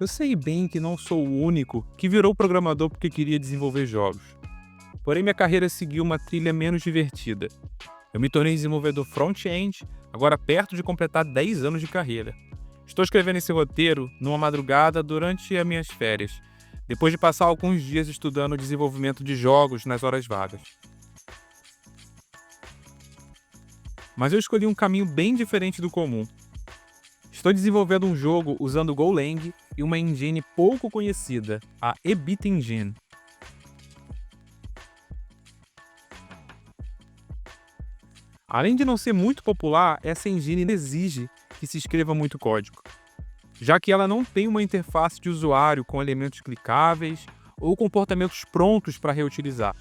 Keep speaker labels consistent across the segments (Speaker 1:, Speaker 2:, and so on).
Speaker 1: Eu sei bem que não sou o único que virou programador porque queria desenvolver jogos. Porém, minha carreira seguiu uma trilha menos divertida. Eu me tornei desenvolvedor front-end, agora perto de completar 10 anos de carreira. Estou escrevendo esse roteiro numa madrugada durante as minhas férias, depois de passar alguns dias estudando o desenvolvimento de jogos nas horas vagas. Mas eu escolhi um caminho bem diferente do comum. Estou desenvolvendo um jogo usando Golang e uma engine pouco conhecida, a Ebit Engine. Além de não ser muito popular, essa engine exige que se escreva muito código, já que ela não tem uma interface de usuário com elementos clicáveis ou comportamentos prontos para reutilizar.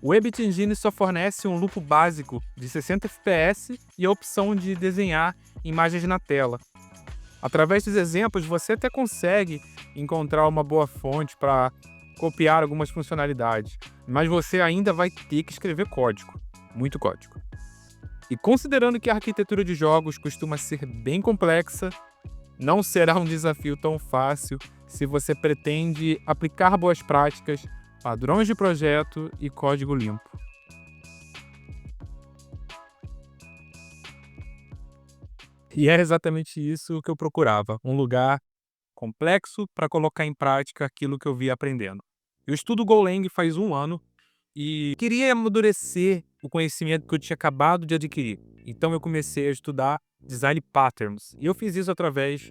Speaker 1: O Ebit Engine só fornece um loop básico de 60 FPS e a opção de desenhar imagens na tela. Através dos exemplos, você até consegue encontrar uma boa fonte para copiar algumas funcionalidades, mas você ainda vai ter que escrever código, muito código. E considerando que a arquitetura de jogos costuma ser bem complexa, não será um desafio tão fácil se você pretende aplicar boas práticas, padrões de projeto e código limpo. E é exatamente isso que eu procurava, um lugar complexo para colocar em prática aquilo que eu via aprendendo. Eu estudo Golang faz um ano e queria amadurecer o conhecimento que eu tinha acabado de adquirir. Então eu comecei a estudar Design Patterns e eu fiz isso através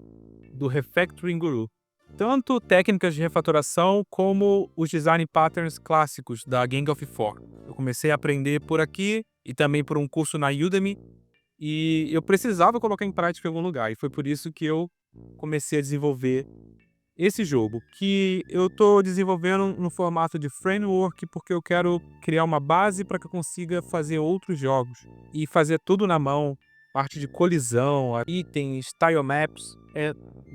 Speaker 1: do Refactoring Guru. Tanto técnicas de refatoração como os Design Patterns clássicos da Gang of Four. Eu comecei a aprender por aqui e também por um curso na Udemy e eu precisava colocar em prática em algum lugar. E foi por isso que eu comecei a desenvolver esse jogo, que eu estou desenvolvendo no formato de framework porque eu quero criar uma base para que eu consiga fazer outros jogos e fazer tudo na mão. Parte de colisão, itens, tile maps, é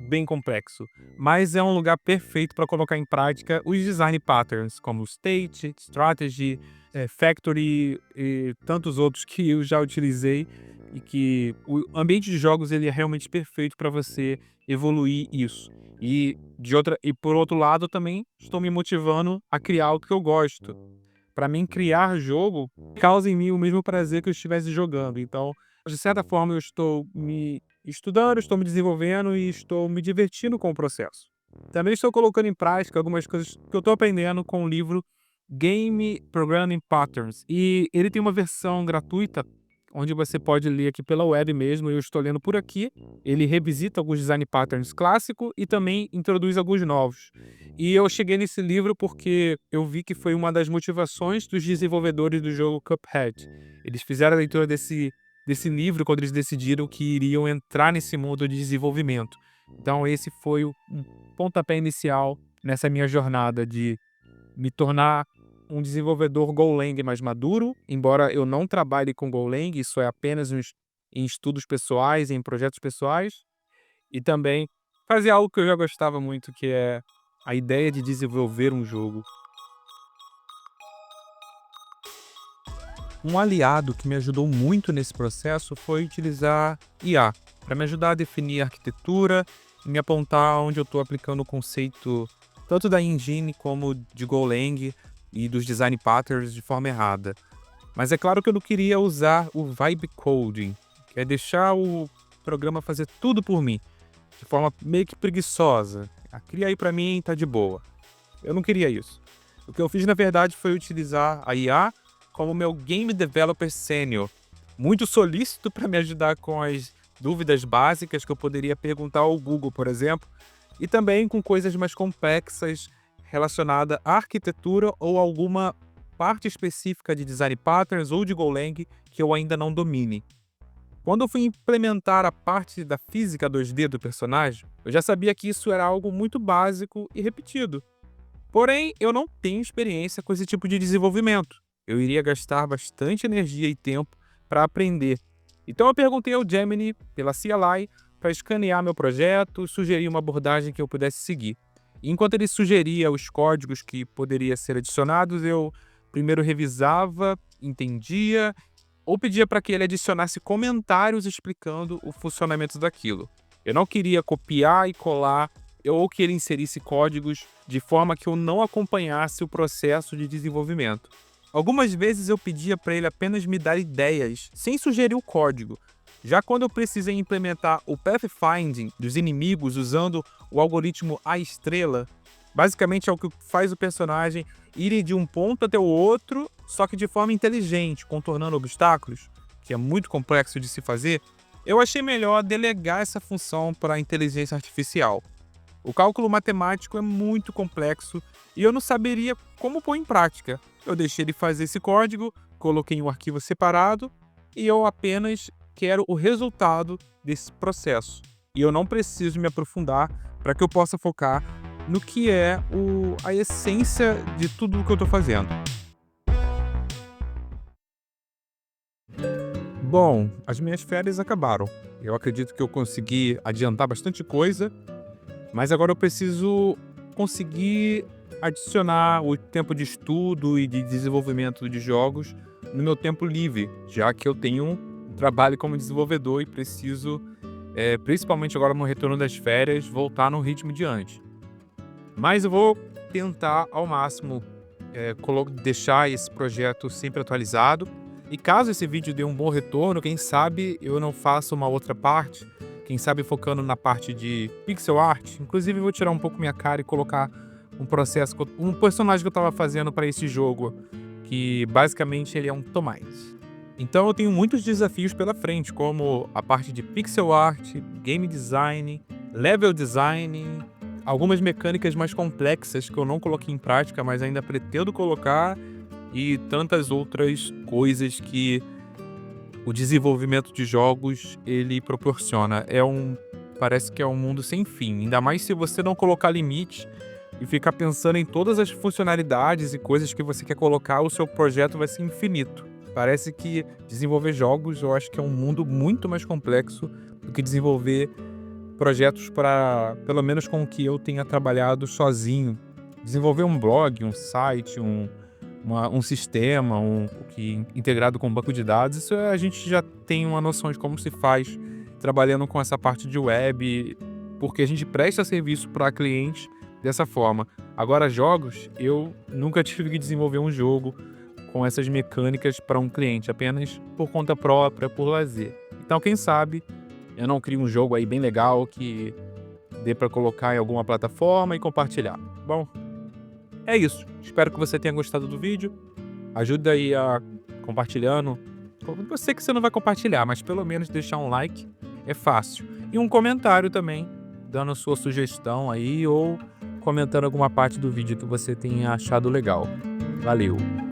Speaker 1: bem complexo. Mas é um lugar perfeito para colocar em prática os design patterns, como state, strategy, factory e tantos outros que eu já utilizei e que o ambiente de jogos ele é realmente perfeito para você evoluir isso. E por outro lado, também estou me motivando a criar algo que eu gosto. Para mim, criar jogo causa em mim o mesmo prazer que eu estivesse jogando. Então, de certa forma, eu estou me estudando, estou me desenvolvendo e estou me divertindo com o processo. Também estou colocando em prática algumas coisas que eu estou aprendendo com o livro Game Programming Patterns. E ele tem uma versão gratuita onde você pode ler aqui pela web mesmo, eu estou lendo por aqui. Ele revisita alguns design patterns clássicos e também introduz alguns novos. E eu cheguei nesse livro porque eu vi que foi uma das motivações dos desenvolvedores do jogo Cuphead. Eles fizeram a leitura desse livro quando eles decidiram que iriam entrar nesse mundo de desenvolvimento. Então esse foi o pontapé inicial nessa minha jornada de me tornar um desenvolvedor Golang mais maduro, embora eu não trabalhe com Golang, isso é apenas em estudos pessoais, em projetos pessoais, e também fazer algo que eu já gostava muito, que é a ideia de desenvolver um jogo. Um aliado que me ajudou muito nesse processo foi utilizar IA, para me ajudar a definir a arquitetura e me apontar onde eu estou aplicando o conceito tanto da engine como de Golang e dos design patterns de forma errada. Mas é claro que eu não queria usar o vibe coding, que é deixar o programa fazer tudo por mim, de forma meio que preguiçosa. Cria aí para mim, tá de boa. Eu não queria isso. O que eu fiz, na verdade, foi utilizar a IA como meu Game Developer Senior, muito solícito para me ajudar com as dúvidas básicas que eu poderia perguntar ao Google, por exemplo, e também com coisas mais complexas relacionadas à arquitetura ou alguma parte específica de Design Patterns ou de Golang que eu ainda não domine. Quando eu fui implementar a parte da física 2D do personagem, eu já sabia que isso era algo muito básico e repetido. Porém, eu não tenho experiência com esse tipo de desenvolvimento. Eu iria gastar bastante energia e tempo para aprender. Então eu perguntei ao Gemini, pela CLI, para escanear meu projeto e sugerir uma abordagem que eu pudesse seguir. E enquanto ele sugeria os códigos que poderiam ser adicionados, eu primeiro revisava, entendia, ou pedia para que ele adicionasse comentários explicando o funcionamento daquilo. Eu não queria copiar e colar ou que ele inserisse códigos de forma que eu não acompanhasse o processo de desenvolvimento. Algumas vezes eu pedia para ele apenas me dar ideias, sem sugerir o código. Já quando eu precisei implementar o pathfinding dos inimigos usando o algoritmo A estrela, basicamente é o que faz o personagem ir de um ponto até o outro, só que de forma inteligente, contornando obstáculos, que é muito complexo de se fazer, eu achei melhor delegar essa função para a inteligência artificial. O cálculo matemático é muito complexo e eu não saberia como pôr em prática. Eu deixei ele fazer esse código, coloquei em um arquivo separado e eu apenas quero o resultado desse processo. E eu não preciso me aprofundar para que eu possa focar no que é a essência de tudo o que eu estou fazendo. Bom, as minhas férias acabaram. Eu acredito que eu consegui adiantar bastante coisa, mas agora eu preciso conseguir adicionar o tempo de estudo e de desenvolvimento de jogos no meu tempo livre, já que eu tenho um trabalho como desenvolvedor e preciso, principalmente agora no retorno das férias, voltar no ritmo de antes. Mas eu vou tentar ao máximo deixar esse projeto sempre atualizado. E caso esse vídeo dê um bom retorno, quem sabe eu não faça uma outra parte, quem sabe focando na parte de pixel art. Inclusive eu vou tirar um pouco minha cara e colocar um personagem que eu estava fazendo para esse jogo, que basicamente ele é um Tomate. Então eu tenho muitos desafios pela frente, como a parte de pixel art, game design, level design, algumas mecânicas mais complexas que eu não coloquei em prática, mas ainda pretendo colocar, e tantas outras coisas que o desenvolvimento de jogos ele proporciona. Parece que é um mundo sem fim, ainda mais se você não colocar limite e ficar pensando em todas as funcionalidades e coisas que você quer colocar, o seu projeto vai ser infinito. Parece que desenvolver jogos, eu acho que é um mundo muito mais complexo do que desenvolver projetos para, pelo menos com o que eu tenha trabalhado sozinho. Desenvolver um blog, um site, um sistema, integrado com um banco de dados, isso a gente já tem uma noção de como se faz trabalhando com essa parte de web, porque a gente presta serviço para clientes dessa forma. Agora, jogos, eu nunca tive que desenvolver um jogo com essas mecânicas para um cliente, apenas por conta própria, por lazer. Então, quem sabe eu não crio um jogo aí bem legal que dê para colocar em alguma plataforma e compartilhar. Bom, é isso. Espero que você tenha gostado do vídeo. Ajuda aí a compartilhando. Eu sei que você não vai compartilhar, mas pelo menos deixar um like é fácil. E um comentário também, dando a sua sugestão aí ou comentando alguma parte do vídeo que você tenha achado legal. Valeu!